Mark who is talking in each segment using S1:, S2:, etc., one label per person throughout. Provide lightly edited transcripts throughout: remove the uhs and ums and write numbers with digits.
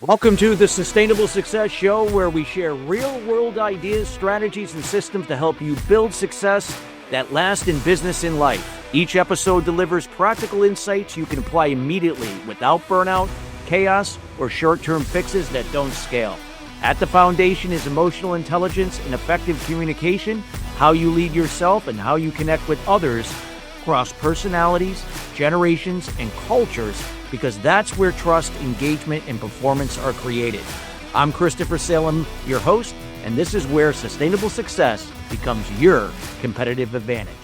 S1: Welcome to the Sustainable Success Show, where we share real-world ideas, strategies, and systems to help you build success that lasts in business and life. Each episode delivers practical insights you can apply immediately without burnout, chaos, or short-term fixes that don't scale. At the foundation is emotional intelligence and effective communication, how you lead yourself and how you connect with others across personalities, generations, and cultures, because that's where trust, engagement, and performance are created. I'm Christopher Salem, your host, and this is where sustainable success becomes your competitive advantage.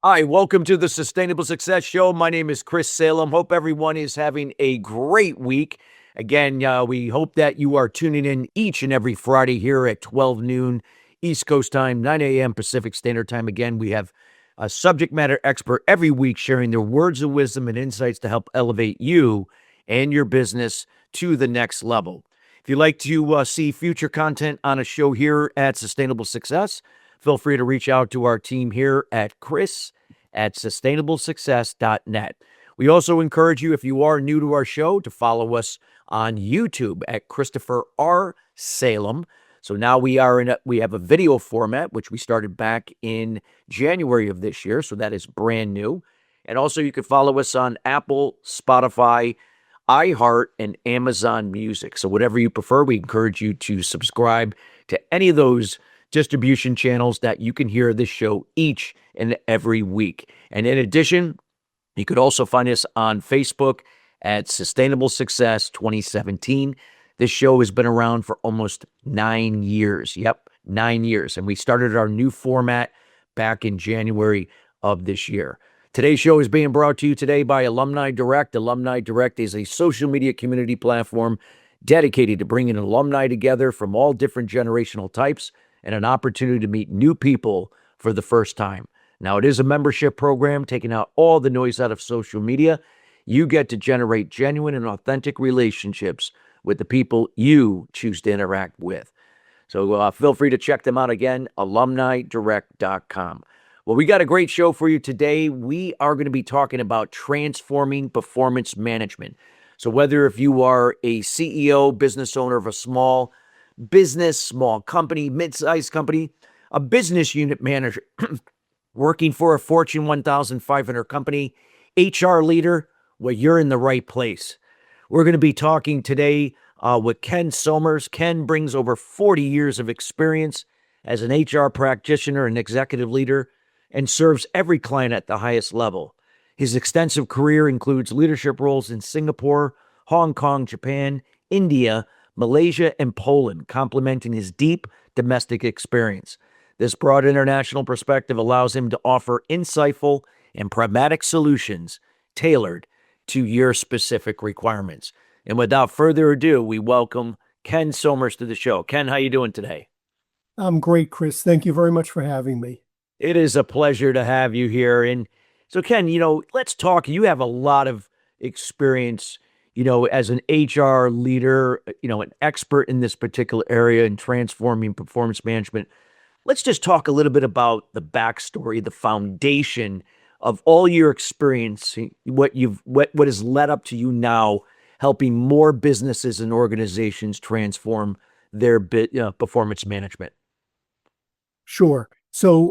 S1: Hi, welcome to the Sustainable Success Show. My name is Chris Salem. Hope everyone is having a great week. Again, we hope that you are tuning in each and every Friday here at 12 noon East Coast time, 9 a.m. Pacific Standard Time. Again, we have a subject matter expert every week sharing their words of wisdom and insights to help elevate you and your business to the next level. If you'd like to see future content on a show here at Sustainable Success, feel free to reach out to our team here at chris@sustainablesuccess.net. We also encourage you, if you are new to our show, to follow us on YouTube at Christopher R. Salem. So now we have a video format, which we started back in January of this year. So that is brand new. And also you can follow us on Apple, Spotify, iHeart, and Amazon Music. So whatever you prefer, we encourage you to subscribe to any of those distribution channels that you can hear this show each and every week. And in addition, you could also find us on Facebook at Sustainable Success 2017. This show has been around for almost 9 years. Yep, 9 years. And we started our new format back in January of this year. Today's show is being brought to you today by Alumni Direct. Alumni Direct is a social media community platform dedicated to bringing alumni together from all different generational types and an opportunity to meet new people for the first time. Now, it is a membership program taking out all the noise out of social media. You get to generate genuine and authentic relationships with the people you choose to interact with. So feel free to check them out again, alumnidirect.com. Well, we got a great show for you today. We are going to be talking about transforming performance management. So whether if you are a CEO, business owner of a small business, small company, mid-sized company, a business unit manager working for a Fortune 1,500 company, HR leader, well, you're in the right place. We're going to be talking today with Ken Somers. Ken brings over 40 years of experience as an HR practitioner and executive leader and serves every client at the highest level. His extensive career includes leadership roles in Singapore, Hong Kong, Japan, India, Malaysia, and Poland, complementing his deep domestic experience. This broad international perspective allows him to offer insightful and pragmatic solutions tailored to your specific requirements. And without further ado, we welcome Ken Somers to the show. Ken, how you doing today?
S2: I'm great, Chris. Thank you very much for having me.
S1: It is a pleasure to have you here. And so, Ken, let's talk. You have a lot of experience, as an HR leader, an expert in this particular area in transforming performance management. Let's just talk a little bit about the backstory, the foundation of all your experience, what has led up to you now helping more businesses and organizations transform their performance management.
S2: Sure. So,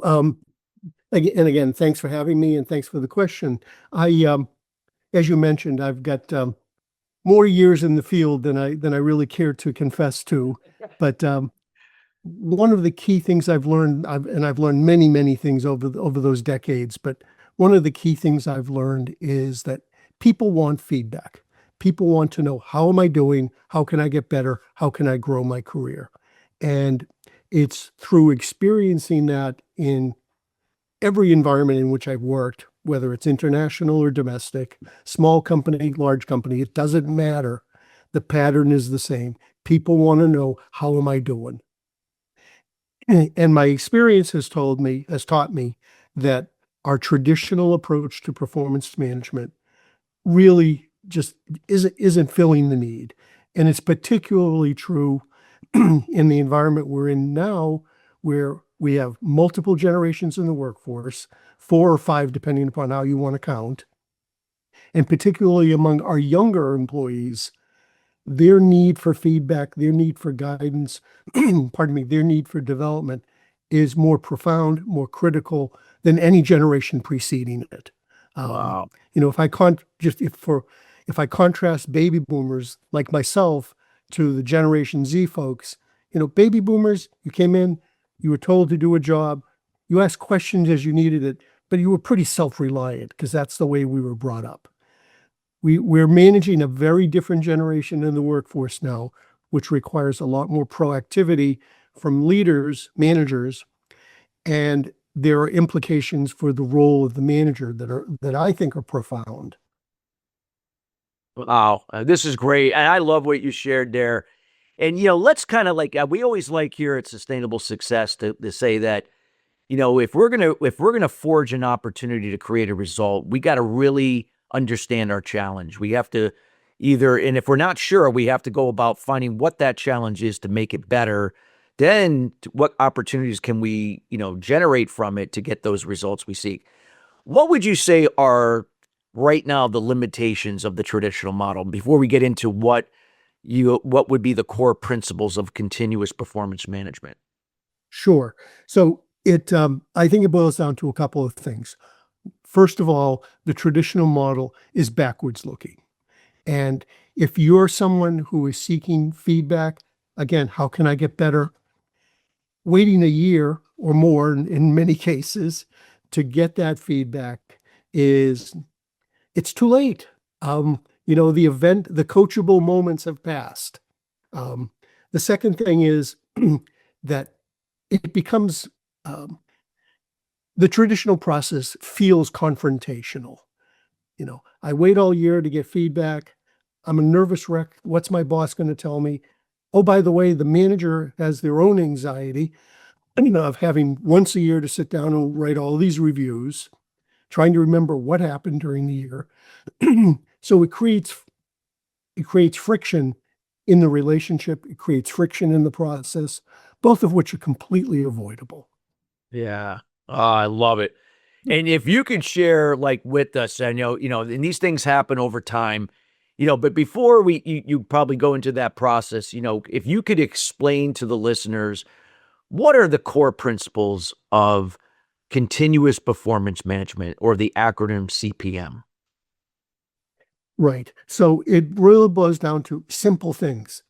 S2: again, thanks for having me and thanks for the question. As you mentioned, I've got more years in the field than I really care to confess to. But one of the key things I've learned, I've learned many things over those decades, but one of the key things I've learned is that people want feedback. People want to know, how am I doing? How can I get better? How can I grow my career? And it's through experiencing that in every environment in which I've worked, whether it's international or domestic, small company, large company, it doesn't matter. The pattern is the same. People want to know, how am I doing? And my experience has taught me that our traditional approach to performance management really just isn't filling the need. And it's particularly true in the environment we're in now, where we have multiple generations in the workforce, 4 or 5, depending upon how you want to count. And particularly among our younger employees, their need for feedback, their need for guidance, pardon me, their need for development is more profound, more critical than any generation preceding it.
S1: Wow.
S2: You know, if I contrast baby boomers like myself to the Generation Z folks, you know, baby boomers, you came in, you were told to do a job, you asked questions as you needed it, but you were pretty self-reliant because that's the way we were brought up. We're managing a very different generation in the workforce now, which requires a lot more proactivity from leaders, managers, and there are implications for the role of the manager that I think are profound.
S1: Wow. This is great. And I love what you shared there. And, let's kind of like, we always like here at Sustainable Success to say that, if we're gonna forge an opportunity to create a result, we got to really understand our challenge. We have to and if we're not sure, we have to go about finding what that challenge is to make it better. Then what opportunities can we, generate from it to get those results we seek? What would you say are right now the limitations of the traditional model before we get into what would be the core principles of continuous performance management?
S2: Sure. So I think it boils down to a couple of things. First of all, the traditional model is backwards looking. And if you're someone who is seeking feedback, again, how can I get better? Waiting a year or more in many cases to get that feedback it's too late. The coachable moments have passed. The second thing is that it becomes the traditional process feels confrontational. I wait all year to get feedback. I'm a nervous wreck. What's my boss going to tell me? Oh, by the way, the manager has their own anxiety, of having once a year to sit down and write all these reviews, trying to remember what happened during the year. So it creates friction in the relationship. It creates friction in the process, both of which are completely avoidable.
S1: Yeah. Oh, I love it. And if you could share like with us, I know, and these things happen over time, but before you probably go into that process, if you could explain to the listeners, what are the core principles of continuous performance management, or the acronym CPM?
S2: Right. So it really boils down to simple things.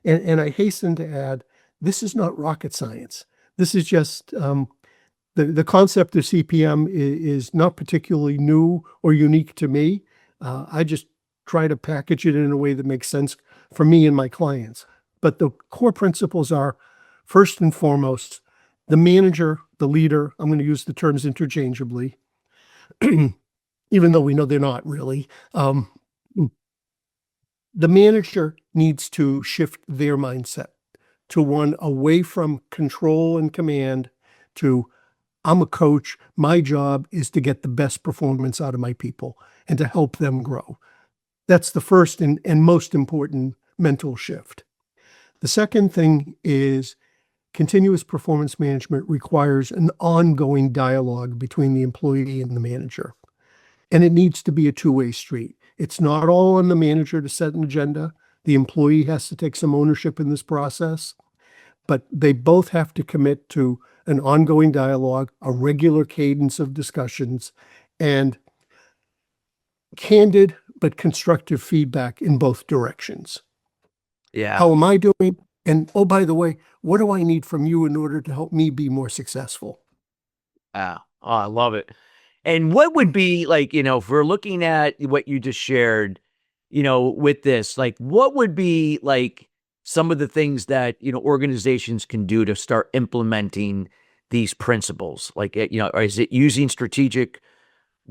S2: And I hasten to add, this is not rocket science. This is just the concept of CPM is not particularly new or unique to me. I just try to package it in a way that makes sense for me and my clients. But the core principles are, first and foremost, the manager, the leader, I'm going to use the terms interchangeably, even though we know they're not really. The manager needs to shift their mindset to one away from control and command to, I'm a coach. My job is to get the best performance out of my people and to help them grow. That's the first and most important mental shift. The second thing is continuous performance management requires an ongoing dialogue between the employee and the manager. And it needs to be a two-way street. It's not all on the manager to set an agenda. The employee has to take some ownership in this process, but they both have to commit to an ongoing dialogue, a regular cadence of discussions, and candid but constructive feedback in both directions.
S1: Yeah.
S2: How am I doing? And oh, by the way, what do I need from you in order to help me be more successful?
S1: Oh, I love it. And what would be like, if we're looking at what you just shared, with this, like what would be like some of the things that, organizations can do to start implementing these principles? Like, or is it using strategic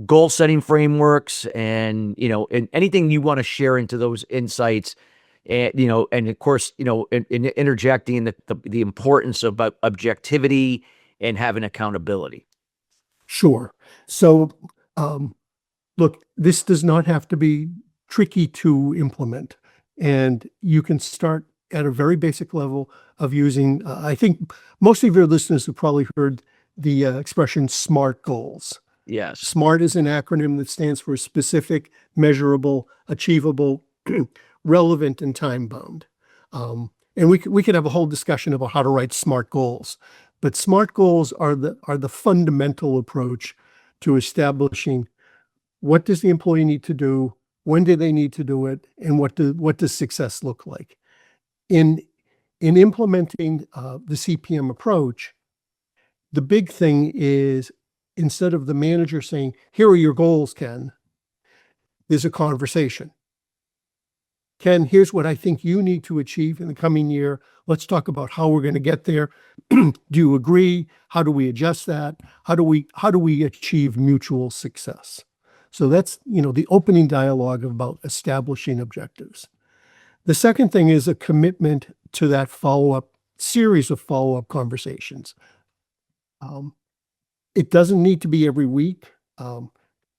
S1: goal setting frameworks and, and anything you want to share into those insights? And, and of course, in interjecting the importance of objectivity and having accountability.
S2: Sure. So, look, this does not have to be tricky to implement. And you can start at a very basic level of using, I think most of your listeners have probably heard the expression SMART goals.
S1: Yes.
S2: SMART is an acronym that stands for specific, measurable, achievable, relevant and time bound. And we could have a whole discussion about how to write SMART goals, but SMART goals are the fundamental approach to establishing what does the employee need to do, when do they need to do it, and what does success look like. In implementing the CPM approach, the big thing is, instead of the manager saying, "Here are your goals, Ken," there's a conversation. "Ken, here's what I think you need to achieve in the coming year. Let's talk about how we're going to get there. Do you agree? How do we adjust that? How do we achieve mutual success?" So that's, the opening dialogue about establishing objectives. The second thing is a commitment to that series of follow-up conversations. It doesn't need to be every week.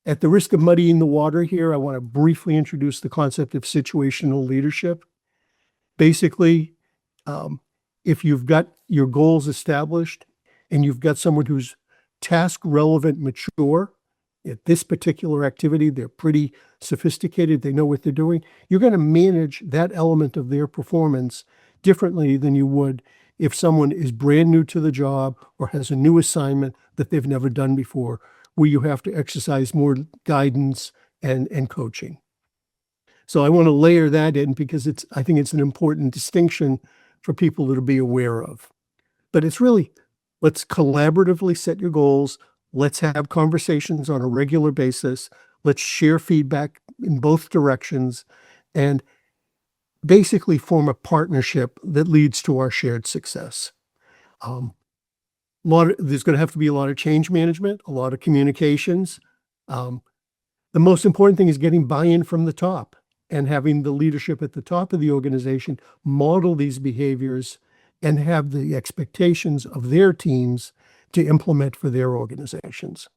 S2: At the risk of muddying the water here, I want to briefly introduce the concept of situational leadership. Basically, if you've got your goals established and you've got someone who's task relevant, mature at this particular activity, they're pretty sophisticated, they know what they're doing, you're going to manage that element of their performance differently than you would if someone is brand new to the job or has a new assignment that they've never done before, where you have to exercise more guidance and coaching. So I want to layer that in because I think it's an important distinction for people to be aware of. But it's really, let's collaboratively set your goals. Let's have conversations on a regular basis. Let's share feedback in both directions and basically form a partnership that leads to our shared success. There's going to have to be a lot of change management, a lot of communications. The most important thing is getting buy-in from the top and having the leadership at the top of the organization model these behaviors and have the expectations of their teams to implement for their organizations.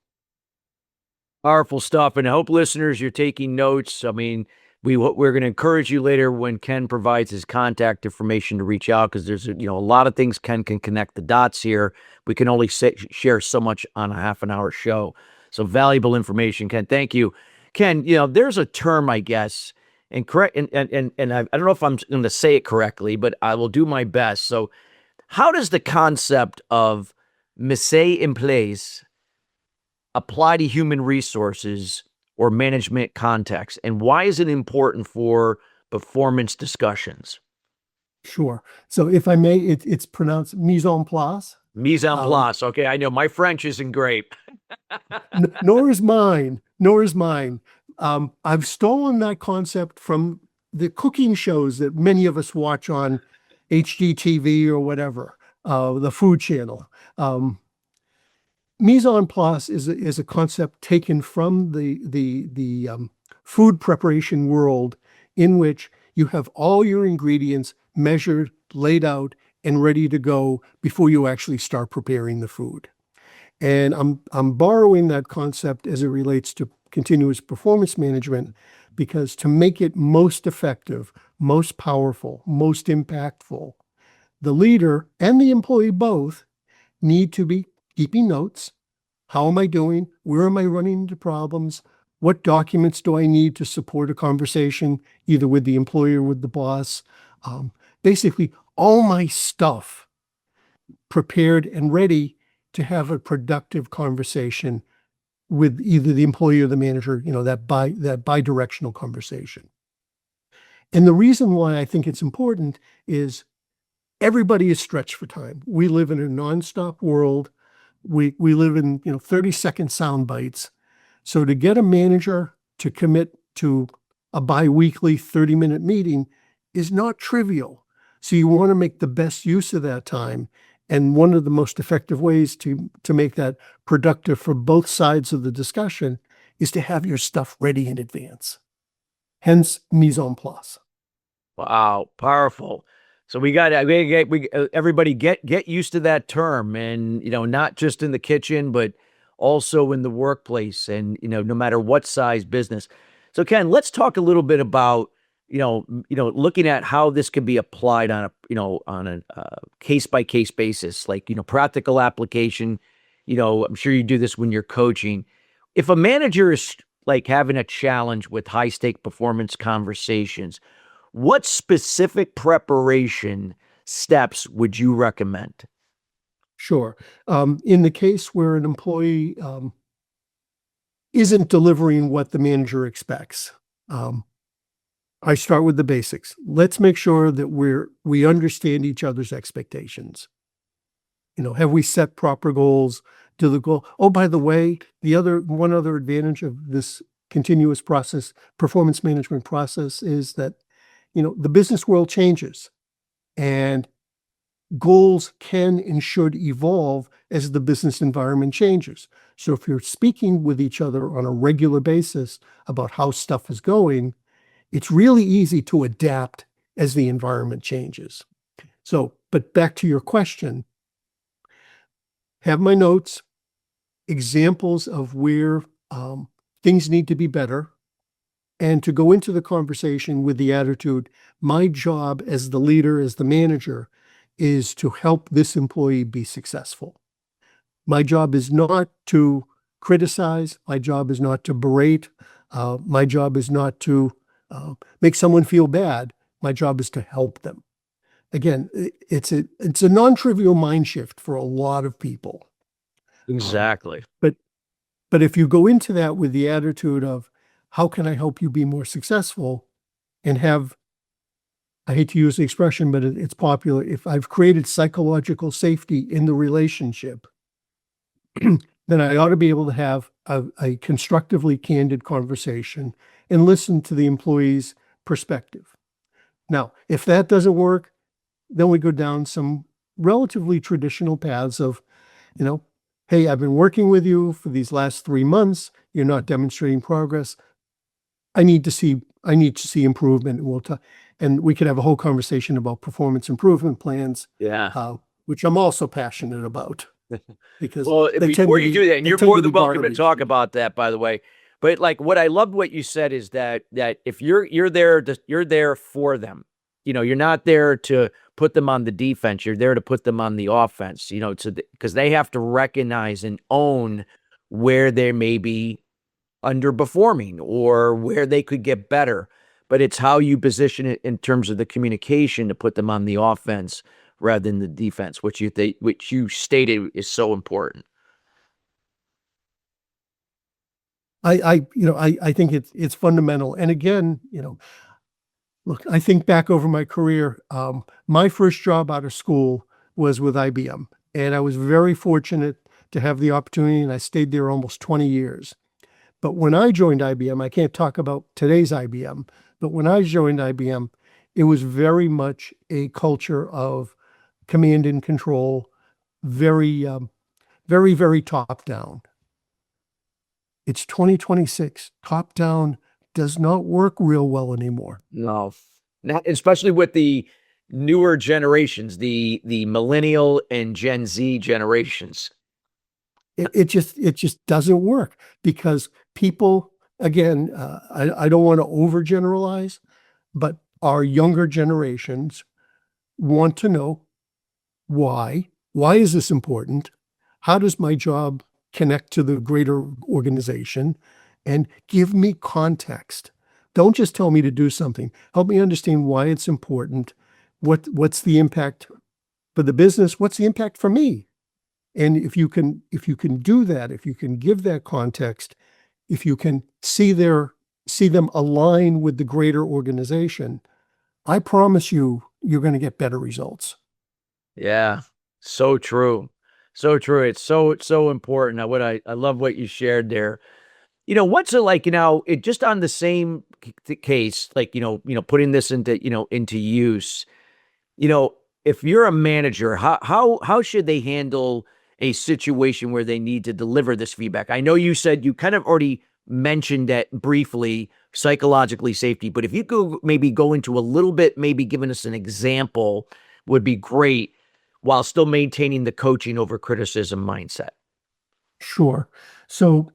S1: Powerful stuff. And I hope listeners, you're taking notes. I mean, we're going to encourage you later when Ken provides his contact information to reach out, because there's a lot of things Ken can connect the dots here. We can only share so much on a half an hour show. So valuable information, Ken. Thank you. Ken, there's a term, I guess, and correct, and I don't know if I'm going to say it correctly, but I will do my best. So how does the concept of mise en place apply to human resources or management context, and why is it important for performance discussions?
S2: Sure. So if I may, it's pronounced mise en place.
S1: Mise en place. Okay, I know my French isn't great.
S2: Nor is mine. Nor is mine. I've stolen that concept from the cooking shows that many of us watch on HGTV or whatever, the Food Channel. Mise en place is a concept taken from the food preparation world, in which you have all your ingredients measured, laid out, and ready to go before you actually start preparing the food. And I'm borrowing that concept as it relates to continuous performance management, because to make it most effective, most powerful, most impactful, the leader and the employee both need to be keeping notes. How am I doing? Where am I running into problems? What documents do I need to support a conversation, either with the employer or with the boss? Basically, all my stuff prepared and ready to have a productive conversation with either the employee or the manager, that bi-directional conversation. And the reason why I think it's important is everybody is stretched for time. We live in a nonstop world. We live in 30-second sound bites. So to get a manager to commit to a bi-weekly 30-minute meeting is not trivial. So you want to make the best use of that time. And one of the most effective ways to make that productive for both sides of the discussion is to have your stuff ready in advance. Hence, mise en place.
S1: Wow, powerful. So everybody get used to that term, and not just in the kitchen, but also in the workplace, and no matter what size business. So Ken, let's talk a little bit about looking at how this can be applied on a case by case basis, like practical application. I'm sure you do this when you're coaching. If a manager is like having a challenge with high stake performance conversations, what specific preparation steps would you recommend?
S2: Sure. In the case where an employee isn't delivering what the manager expects, I start with the basics. Let's make sure that we understand each other's expectations. Have we set proper goals? Do the goal? Oh, by the way, one other advantage of this continuous process, performance management process, is that the business world changes, and goals can and should evolve as the business environment changes. So if you're speaking with each other on a regular basis about how stuff is going, it's really easy to adapt as the environment changes. So, but back to your question, have my notes, examples of where things need to be better, and to go into the conversation with the attitude, my job as the leader, as the manager, is to help this employee be successful. My job is not to criticize. My job is not to berate. My job is not to make someone feel bad. My job is to help them. Again, it's a non-trivial mind shift for a lot of people.
S1: Exactly.
S2: But if you go into that with the attitude of, how can I help you be more successful, and I hate to use the expression, but it's popular, if I've created psychological safety in the relationship, then I ought to be able to have a constructively candid conversation and listen to the employee's perspective. Now, if that doesn't work, then we go down some relatively traditional paths of, hey, I've been working with you for these last 3 months. You're not demonstrating progress. I need to see improvement, and we could have a whole conversation about performance improvement plans.
S1: Yeah.
S2: Which I'm also passionate about, because
S1: Well, before you do that, and you're more than welcome to talk about that, by the way. But like, what I loved what you said is that if you're there for them. You're not there to put them on the defense. You're there to put them on the offense. Because they have to recognize and own where they may be underperforming or where they could get better. But it's how you position it in terms of the communication to put them on the offense rather than the defense, which you stated is so important.
S2: I think it's fundamental. And again, look, I think back over my career. My first job out of school was with IBM, and I was very fortunate to have the opportunity, and I stayed there almost 20 years. But when I joined IBM, I can't talk about today's IBM, but when I joined IBM, it was very much a culture of command and control, very, very, very top down. It's 2026. Top down does not work real well anymore.
S1: No, not especially with the newer generations, the millennial and Gen Z generations.
S2: It just doesn't work, because people, again, I don't want to overgeneralize, but our younger generations want to know why. Why is this important? How does my job connect to the greater organization? And give me context. Don't just tell me to do something. Help me understand why it's important. What's the impact for the business? What's the impact for me? And if you can do that, if you can give that context, if you can see them align with the greater organization, I promise you're going to get better results.
S1: Yeah, so true. So true. It's so important. I love what you shared there. What's it like, it just on the same case, like, putting this into use, if you're a manager, how should they handle a situation where they need to deliver this feedback? I know you said you kind of already mentioned that briefly, psychologically safety, but if you could maybe go into a little bit, maybe giving us an example would be great, while still maintaining the coaching over criticism mindset.
S2: Sure. So,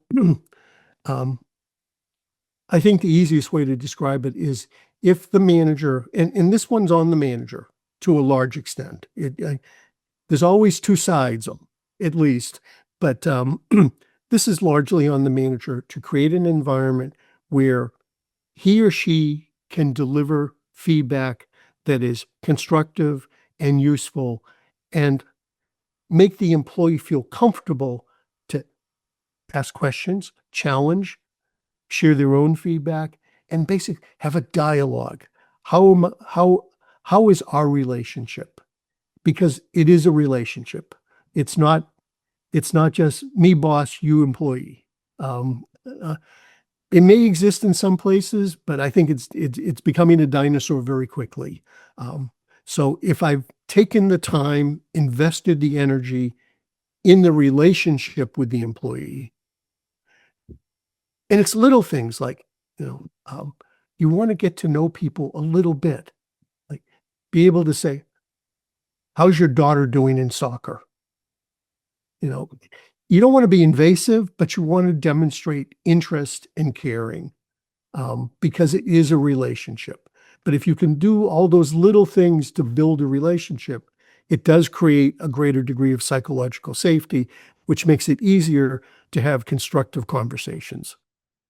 S2: I think the easiest way to describe it is, if the manager, and this one's on the manager to a large extent. There's always two sides, at least, but this is largely on the manager to create an environment where he or she can deliver feedback that is constructive and useful, and make the employee feel comfortable to ask questions, challenge, share their own feedback, and basically have a dialogue. How is our relationship? Because it is a relationship. It's not just me boss, you employee. Um, uh, it may exist in some places, but I think it's becoming a dinosaur very quickly. Um, so if I've taken the time, invested the energy in the relationship with the employee, and it's little things like, you want to get to know people a little bit, like be able to say, how's your daughter doing in soccer? You know, you don't want to be invasive, but you want to demonstrate interest and caring, because it is a relationship. But if you can do all those little things to build a relationship, it does create a greater degree of psychological safety, which makes it easier to have constructive conversations.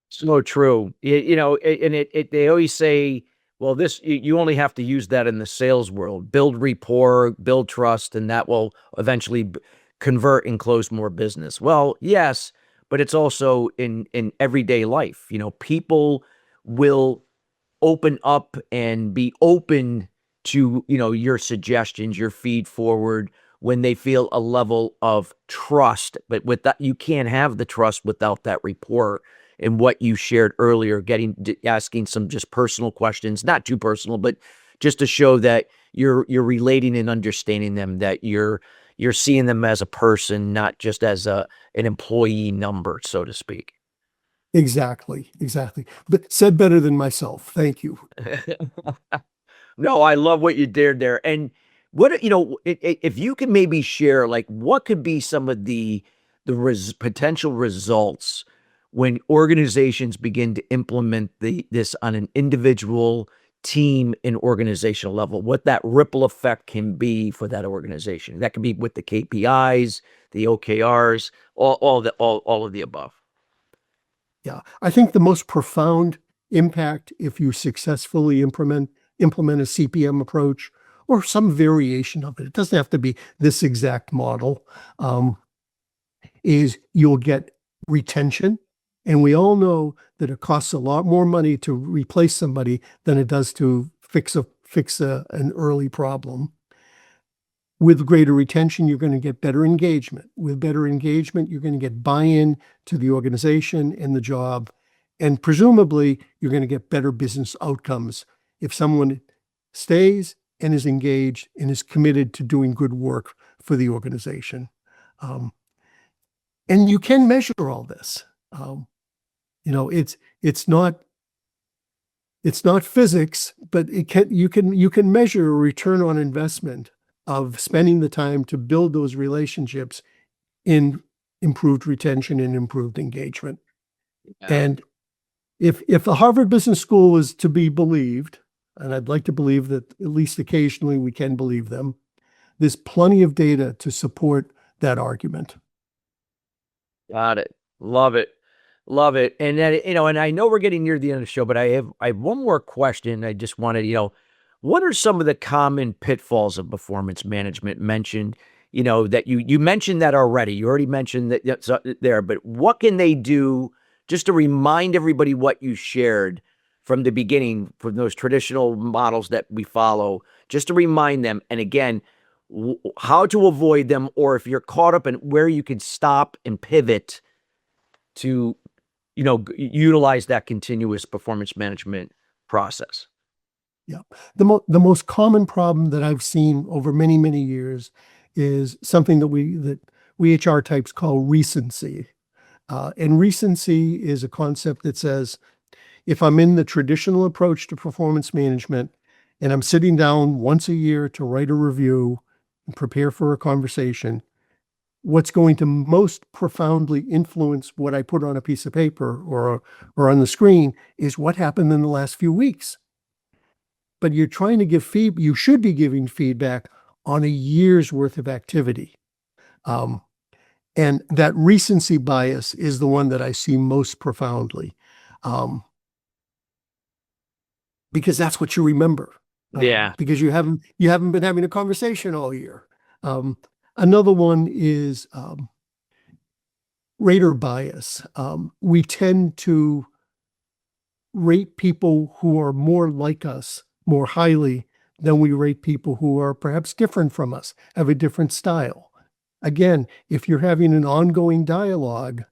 S1: So true. And they always say, well, you only have to use that in the sales world, build rapport, build trust, and that will eventually convert and close more business. Well, yes, but it's also in everyday life. People will open up and be open to, your suggestions, your feed forward when they feel a level of trust. But with that, you can't have the trust without that rapport. And what you shared earlier, asking some just personal questions, not too personal, but just to show that you're relating and understanding them, that you're seeing them as a person, not just as an employee number, so to speak.
S2: Exactly. But said better than myself. Thank you.
S1: No, I love what you did there. And if you can maybe share, like, what could be some of the potential results when organizations begin to implement this on an individual, team, and organizational level, what that ripple effect can be for that organization. That can be with the KPIs, the OKRs, all of the above.
S2: Yeah. I think the most profound impact, if you successfully implement a CPM approach or some variation of it, it doesn't have to be this exact model, is you'll get retention. And we all know that it costs a lot more money to replace somebody than it does to fix an early problem. With greater retention, you're going to get better engagement. With better engagement, you're going to get buy-in to the organization and the job. And presumably, you're going to get better business outcomes if someone stays and is engaged and is committed to doing good work for the organization. And you can measure all this. It's not physics, but you can measure a return on investment of spending the time to build those relationships in improved retention and improved engagement.
S1: Yeah.
S2: And if the Harvard Business School is to be believed, and I'd like to believe that at least occasionally we can believe them, there's plenty of data to support that argument.
S1: Got it. Love it. Love it. And then, and I know we're getting near the end of the show, but I have one more question. I just wanted, what are some of the common pitfalls of performance management mentioned? That you mentioned that already. You already mentioned that's there, but what can they do just to remind everybody what you shared from the beginning, from those traditional models that we follow, just to remind them, and again, how to avoid them, or if you're caught up in where you can stop and pivot to, utilize that continuous performance management process.
S2: Yeah. The most common problem that I've seen over many, many years is something that we HR types call recency. And recency is a concept that says, if I'm in the traditional approach to performance management and I'm sitting down once a year to write a review and prepare for a conversation, what's going to most profoundly influence what I put on a piece of paper or on the screen is what happened in the last few weeks. But you're trying to give feedback, you should be giving feedback on a year's worth of activity. And that recency bias is the one that I see most profoundly. because that's what you remember.
S1: Yeah.
S2: Because you haven't been having a conversation all year. Another one is rater bias. We tend to rate people who are more like us more highly than we rate people who are perhaps different from us, have a different style. Again, if you're having an ongoing dialogue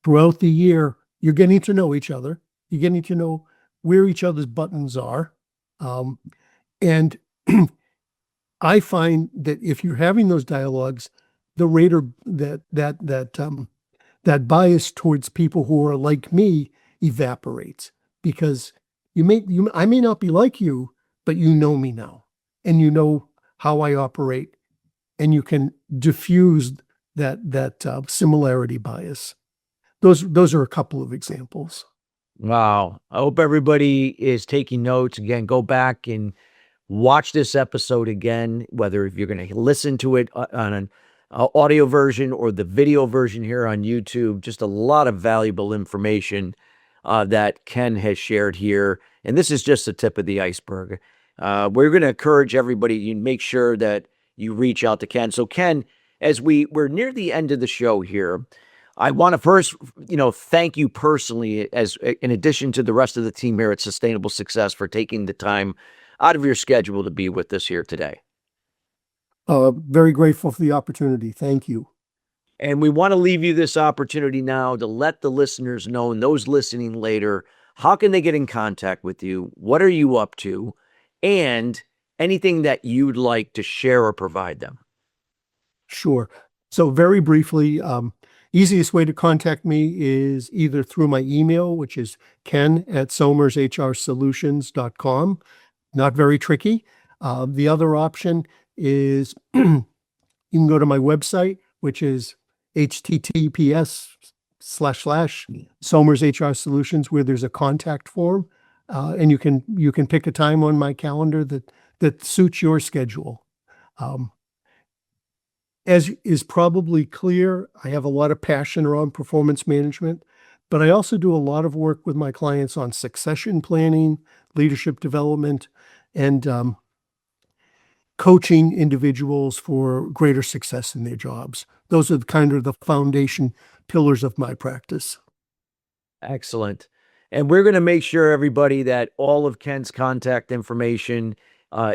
S2: throughout the year, you're getting to know each other. You're getting to know where each other's buttons are. And I find that if you're having those dialogues, the rater that bias towards people who are like me evaporates, because I may not be like you, but you know me now, and you know how I operate, and you can diffuse that similarity bias. Those are a couple of examples.
S1: Wow. I hope everybody is taking notes. Again, go back and watch this episode again, whether if you're going to listen to it on an audio version or the video version here on YouTube. Just a lot of valuable information that Ken has shared here. And this is just the tip of the iceberg. We're going to encourage everybody to make sure that you reach out to Ken. So Ken, as we're near the end of the show here, I want to first, thank you personally, as in addition to the rest of the team here at Sustainable Success, for taking the time out of your schedule to be with us here today.
S2: Very grateful for the opportunity. Thank you.
S1: And we want to leave you this opportunity now to let the listeners know, and those listening later, how can they get in contact with you? What are you up to? And anything that you'd like to share or provide them.
S2: Sure. So very briefly, easiest way to contact me is either through my email, which is ken@somersHRSolutions.com. Not very tricky. The other option is you can go to my website, which is https:// HR Solutions, where there's a contact form, and you can pick a time on my calendar that suits your schedule. As is probably clear, I have a lot of passion around performance management, but I also do a lot of work with my clients on succession planning, leadership development, and coaching individuals for greater success in their jobs. Those are kind of the foundation pillars of my practice.
S1: Excellent. And we're going to make sure, everybody, that all of Ken's contact information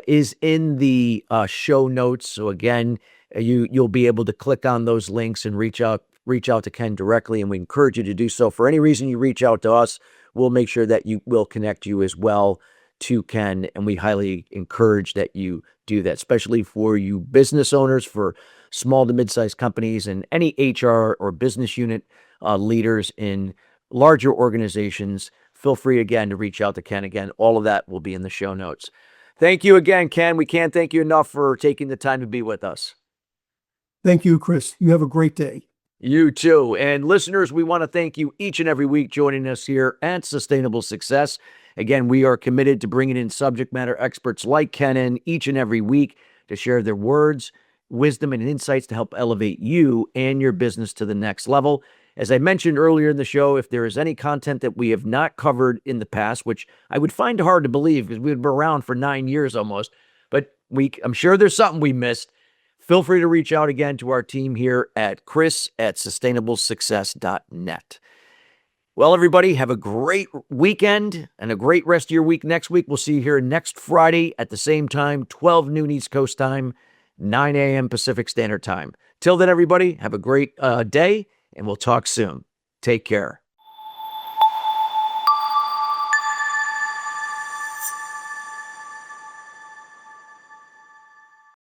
S1: is in the show notes. So again, you'll be able to click on those links and reach out to Ken directly, and we encourage you to do so. For any reason you reach out to us, we'll make sure that we'll connect you as well to Ken, and we highly encourage that you do that, especially for you business owners, for small to mid-sized companies, and any HR or business unit leaders in larger organizations. Feel free again to reach out to Ken. Again, all of that will be in the show notes. Thank you again, Ken. We can't thank you enough for taking the time to be with us.
S2: Thank you, Chris. You have a great day.
S1: You too. And listeners, we want to thank you each and every week joining us here at Sustainable Success. Again, we are committed to bringing in subject matter experts like Ken in each and every week to share their words, wisdom, and insights to help elevate you and your business to the next level. As I mentioned earlier in the show, if there is any content that we have not covered in the past, which I would find hard to believe because we've been around for 9 years almost, but I'm sure there's something we missed. Feel free to reach out again to our team here at chris@sustainablesuccess.net. Well, everybody, have a great weekend and a great rest of your week. Next week, we'll see you here next Friday at the same time, 12 noon East Coast time, 9 a.m. Pacific Standard Time. Till then, everybody, have a great day, and we'll talk soon. Take care.